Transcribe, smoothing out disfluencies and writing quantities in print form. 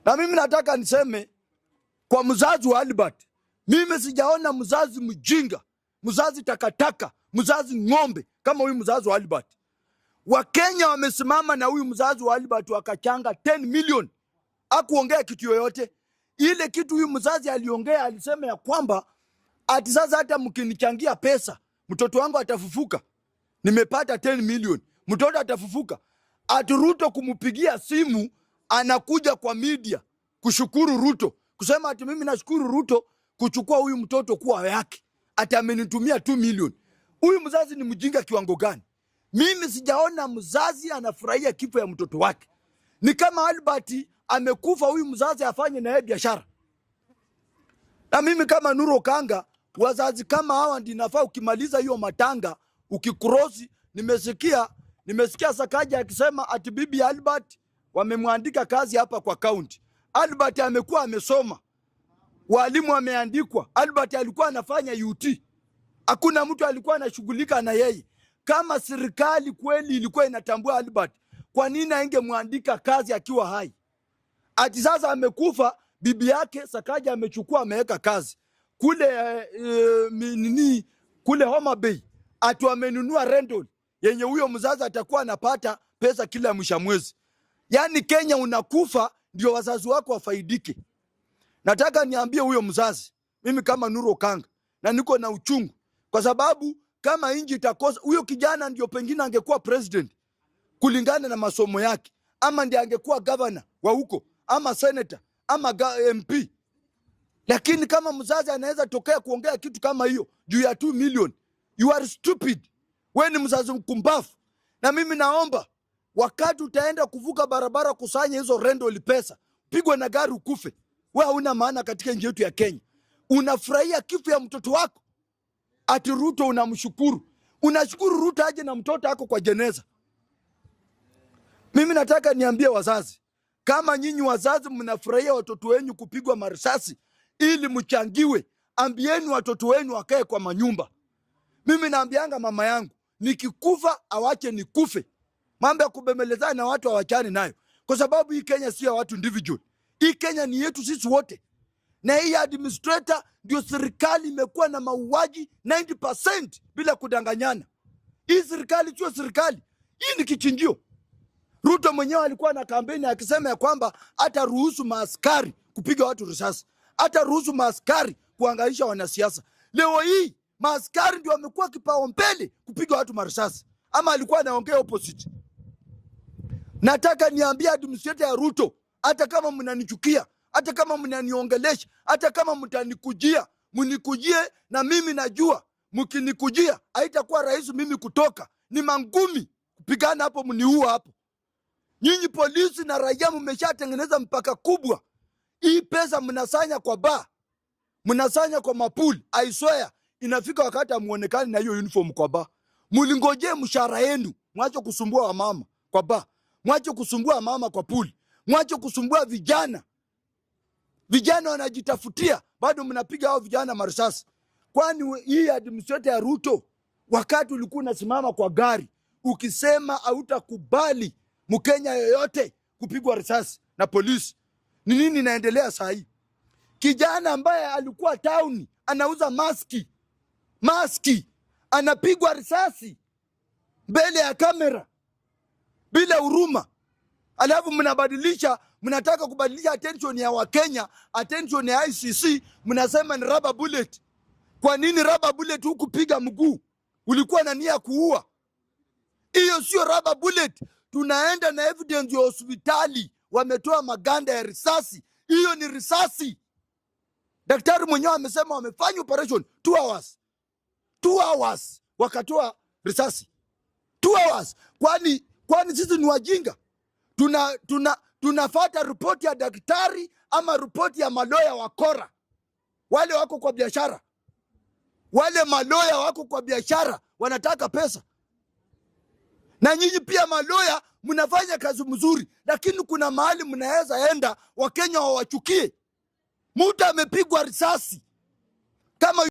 Na mimi nataka niseme kwa mzazi wa Albert, mimi sijaona mzazi mjinga, mzazi takataka, mzazi ng'ombe kama huyu mzazi wa Albert. Wakenya wamesimama na huyu mzazi wa Albert wakachanga 10 million. Hakuongea kitu yoyote. Ile kitu huyu mzazi aliongea, alisema ya kwamba ati sasa hata mkinichangia pesa mtoto wangu atafufuka. Nimepata 10 million, mtoto atafufuka. Ati Ruto kumupigia simu anakuja kwa media kushukuru Ruto, kusema ati mimi nashukuru Ruto kuchukua huyu mtoto kuwa yake, ati amenitumia 2 million. Huyu mzazi ni mjinga kiwango gani? Mimi sijaona mzazi anafurahia kifo ya mtoto wake. Ni kama Albert amekufa, huyu mzazi afanye na yeye biashara. Na mimi kama Nuru Okanga, wazazi kama hawa ndinafaa ukimaliza hiyo matanga ukikrosi. Nimesikia Sakaja akisema ati bibi Albert wamemwandika kazi hapa kwa county. Albert amekuwa amesoma, walimu wameandikwa. Albert alikuwa anafanya UT, hakuna mtu alikuwa anashughulika na yeye. Kama serikali kweli ilikuwa inatambua Albert, kwa nini aingemwandika kazi akiwa hai? Ati sasa amekufa, bibi yake Sakaja amechukua ameweka kazi kule kule Homa Bay, ati amenunua rental yenye huyo mzazi atakuwa anapata pesa kila mwisho mwezi. Yani Kenya unakufa ndio wazazi wako wafaidike. Nataka niambie huyo mzazi, mimi kama Nuru Okanga, na niko na uchungu kwa sababu kama inji itakosa huyo kijana, ndio pengine angekuwa president kulingana na masomo yake, ama ndiye angekuwa governor wa huko, ama senator, ama MP. Lakini kama mzazi anaweza tokea kuongea kitu kama hiyo juu ya 2 million, you are stupid. Wewe ni mzazi mkumbafu. Na mimi naomba wakati utaenda kuvuka barabara kusanya hizo rental pesa, pigwe na gari ukufe. Wewe hauna maana katika nchi yetu ya Kenya. Unafurahia kifo ya mtoto wako. Ati Ruto unamshukuru. Unashukuru Ruto aje na mtoto wako kwa jeneza. Mimi nataka niambie wazazi, kama nyinyi wazazi mnafurahia watoto wenu kupigwa marisasi ili mchangiwe, ambieni watoto wenu wakae kwa manyumba. Mimi naambianga mama yangu, nikikufa awache nikufe. Mambo ya kubembelezana na watu hawachani nayo. Kwa sababu hii Kenya si ya watu individual. Hii Kenya ni yetu sisi wote. Na hii administrator ndio serikali imekuwa na mauaji 90% bila kudanganyana. Hii serikali sio serikali. Hii ni kichinjio. Ruto mwenyewe alikuwa na kampeni akisema ya kwamba hata ruhusu maaskari kupiga watu risasi, hata ruhusu maaskari kuangaisha wanasiasa. Leo hii maaskari ndio wamekuwa kipaumbele kupiga watu marisasi, ama alikuwa anaongea opposite? Nataka niambie administrator ya Ruto, hata kama mnanichukia, hata kama mnaniongelesha, hata kama mtanikujia, mnikujie, na mimi najua mkinikujia haitakuwa rahisi mimi kutoka. Ni mangumi kupigana hapo, mniua hapo. Nyinyi polisi na raia mmeshatengeneza mpaka kubwa. Hii pesa mnasanya kwa bar, mnasanya kwa mapuli. I swear inafika wakati amuonekani na hiyo uniform kwa bar. Mulingoje mshahara yenu, mwache kusumbua wa mama kwa bar, mwache kusumbua mama kwa puli, mwache kusumbua vijana. Vijana wanajitafutia, bado mnapiga hao vijana marisasi. Kwani hii administrator ya Ruto, wakati ulikuwa unasimama kwa gari ukisema hautakubali Mkenya yoyote kupigwa risasi na polisi, ni nini inaendelea saa hii? Kijana ambaye alikuwa town anauza maski anapigwa risasi mbele ya kamera bila huruma. Alafu mnataka kubadilisha attention ya Wakenya, attention ya ICC, mnasema ni rubber bullet. Kwa nini rubber bullet? Hukupiga mguu, ulikuwa na nia kuua. Hiyo sio rubber bullet. Tunaenda na evidence ya hospitali, wametoa maganda ya risasi. Hiyo ni risasi. Daktari mwenyewe amesema wamefanya operation 2 hours. 2 hours wakatoa risasi. 2 hours. Kwani sisi ni wajinga? Tunafuata ripoti ya daktari ama ripoti ya maloya wakora? Wale wako kwa biashara. Wale maloya wako kwa biashara, wanataka pesa. Na nyinyi pia maloya mnafanya kazi mzuri, lakini kuna mahali mnaweza enda Wakenya wawachukie. Mtu amepigwa risasi kama